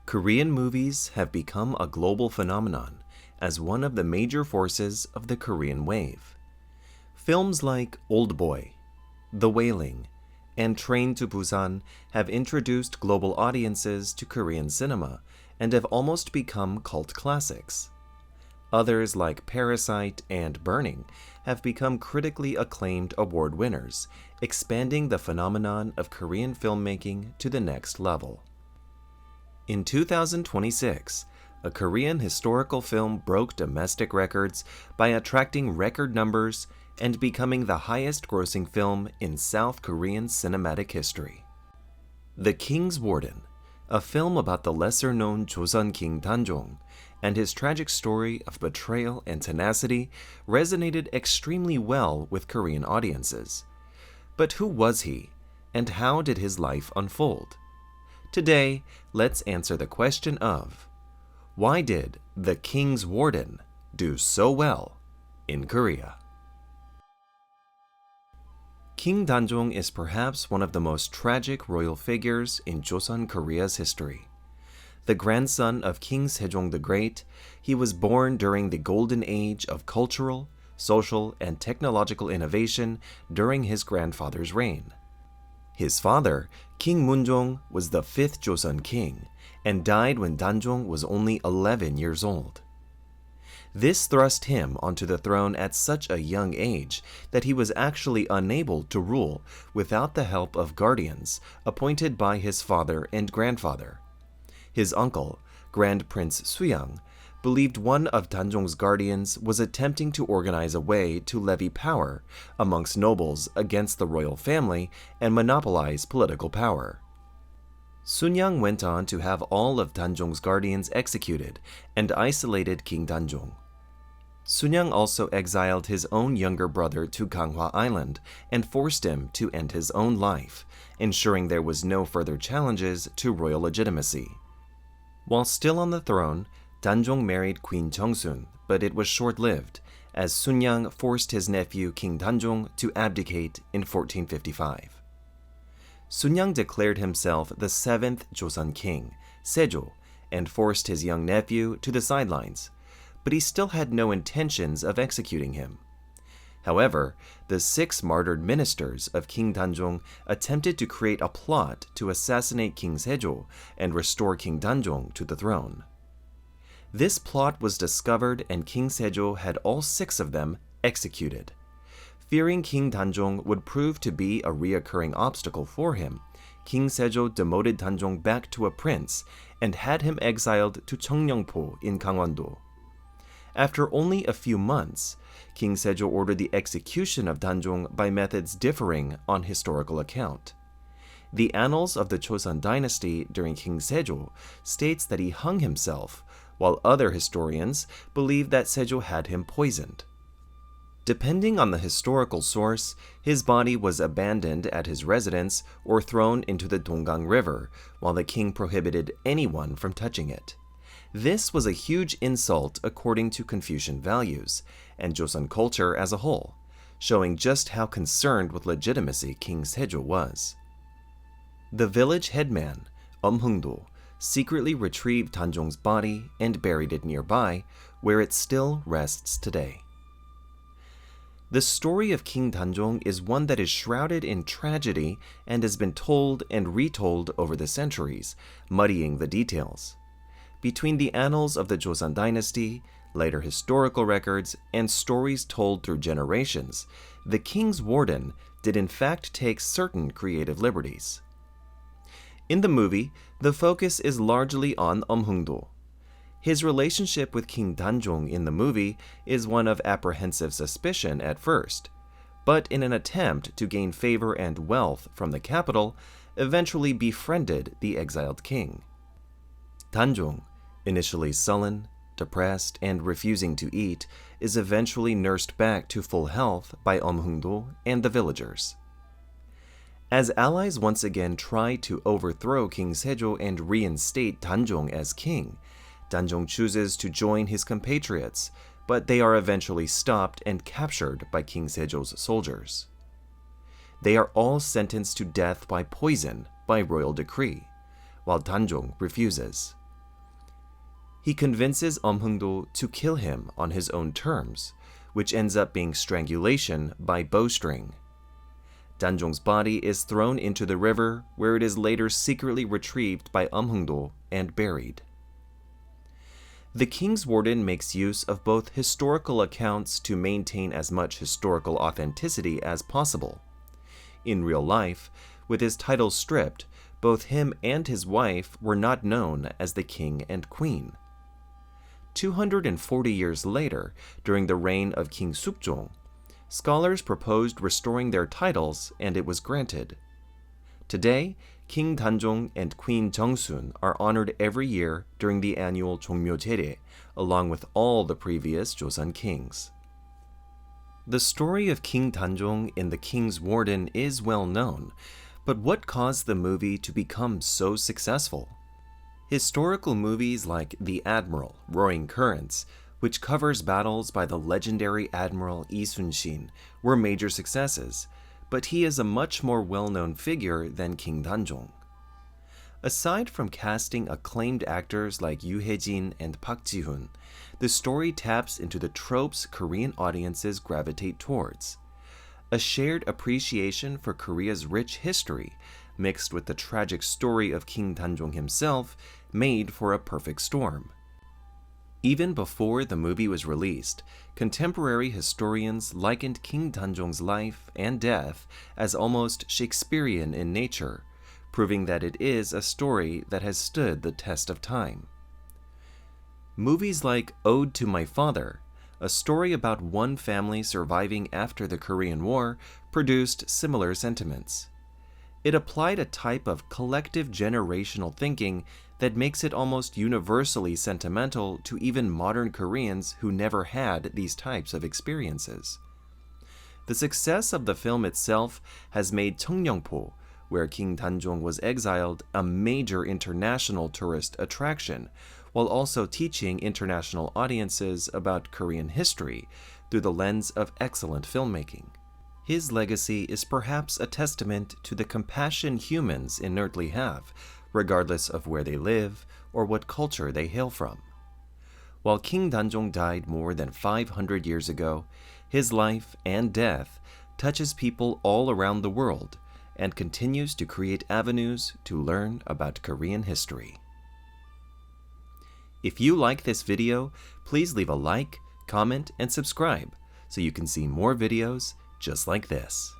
Korean movies have become a global phenomenon as one of the major forces of the Korean wave. Films like Old Boy, The Wailing, and Train to Busan have introduced global audiences to Korean cinema and have almost become cult classics. Others like Parasite and Burning have become critically acclaimed award winners, expanding the phenomenon of Korean filmmaking to the next level. In 2026, a Korean historical film broke domestic records by attracting record numbers and becoming the highest-grossing film in South Korean cinematic history. The King's Warden, a film about the lesser-known Joseon King Danjong and his tragic story of betrayal and tenacity, resonated extremely well with Korean audiences. But who was he, and how did his life unfold? Today, let's answer the question of, why did The King's Warden do so well in Korea? King Danjong is perhaps one of the most tragic royal figures in Joseon Korea's history. The grandson of King Sejong the Great, he was born during the golden age of cultural, social, and technological innovation during his grandfather's reign. His father, King Munjong, was the fifth Joseon king and died when Danjong was only 11 years old. This thrust him onto the throne at such a young age that he was actually unable to rule without the help of guardians appointed by his father and grandfather. His uncle, Grand Prince Suyang, believed one of Danjong's guardians was attempting to organize a way to levy power amongst nobles against the royal family and monopolize political power. Sunyang went on to have all of Danjong's guardians executed and isolated King Danjong. Sunyang also exiled his own younger brother to Ganghwa Island and forced him to end his own life, ensuring there was no further challenges to royal legitimacy. While still on the throne, Danjong married Queen Jeongsun, but it was short-lived, as Sunyang forced his nephew King Danjong to abdicate in 1455. Sunyang declared himself the seventh Joseon king, Sejo, and forced his young nephew to the sidelines, but he still had no intentions of executing him. However, the 6 martyred ministers of King Danjong attempted to create a plot to assassinate King Sejo and restore King Danjong to the throne. This plot was discovered and King Sejo had all 6 of them executed. Fearing King Danjong would prove to be a reoccurring obstacle for him, King Sejo demoted Danjong back to a prince and had him exiled to Cheongryongpo in Gangwon-do. After only a few months, King Sejo ordered the execution of Danjong by methods differing on historical account. The annals of the Joseon dynasty during King Sejo states that he hung himself, while other historians believe that Sejo had him poisoned. Depending on the historical source, his body was abandoned at his residence or thrown into the Donggang River, while the king prohibited anyone from touching it. This was a huge insult according to Confucian values, and Joseon culture as a whole, showing just how concerned with legitimacy King Sejo was. The village headman, Heung-do, secretly retrieved Danjong's body and buried it nearby, where it still rests today. The story of King Danjong is one that is shrouded in tragedy and has been told and retold over the centuries, muddying the details. Between the annals of the Joseon dynasty, later historical records, and stories told through generations, the King's Warden did in fact take certain creative liberties. In the movie, the focus is largely on Heung-do. His relationship with King Danjong in the movie is one of apprehensive suspicion at first, but in an attempt to gain favor and wealth from the capital, eventually befriended the exiled king. Danjong, initially sullen, depressed, and refusing to eat, is eventually nursed back to full health by Heung-do and the villagers. As allies once again try to overthrow King Sejo and reinstate Danjong as king, Danjong chooses to join his compatriots, but they are eventually stopped and captured by King Sejo's soldiers. They are all sentenced to death by poison by royal decree, while Danjong refuses. He convinces Heung-do to kill him on his own terms, which ends up being strangulation by bowstring. Danjong's body is thrown into the river, where it is later secretly retrieved by Heung-do and buried. The King's Warden makes use of both historical accounts to maintain as much historical authenticity as possible. In real life, with his title stripped, both him and his wife were not known as the king and queen. 240 years later, during the reign of King Sukjong, scholars proposed restoring their titles, and it was granted. Today, King Danjong and Queen Jeongsun are honored every year during the annual Jongmyo-jeore, along with all the previous Joseon kings. The story of King Danjong in The King's Warden is well known, but what caused the movie to become so successful? Historical movies like The Admiral, Roaring Currents, which covers battles by the legendary Admiral Lee Sun-shin, were major successes, but he is a much more well-known figure than King Danjong. Aside from casting acclaimed actors like Yoo Hae-jin and Park Ji-hoon, the story taps into the tropes Korean audiences gravitate towards. A shared appreciation for Korea's rich history, mixed with the tragic story of King Danjong himself, made for a perfect storm. Even before the movie was released, contemporary historians likened King Danjong's life and death as almost Shakespearean in nature, proving that it is a story that has stood the test of time. Movies like Ode to My Father, a story about one family surviving after the Korean War, produced similar sentiments. It applied a type of collective generational thinking that makes it almost universally sentimental to even modern Koreans who never had these types of experiences. The success of the film itself has made Cheongryongpo, where King Danjong was exiled, a major international tourist attraction, while also teaching international audiences about Korean history through the lens of excellent filmmaking. His legacy is perhaps a testament to the compassion humans inertly have, regardless of where they live or what culture they hail from. While King Danjong died more than 500 years ago, his life and death touches people all around the world and continues to create avenues to learn about Korean history. If you like this video, please leave a like, comment, and subscribe so you can see more videos just like this.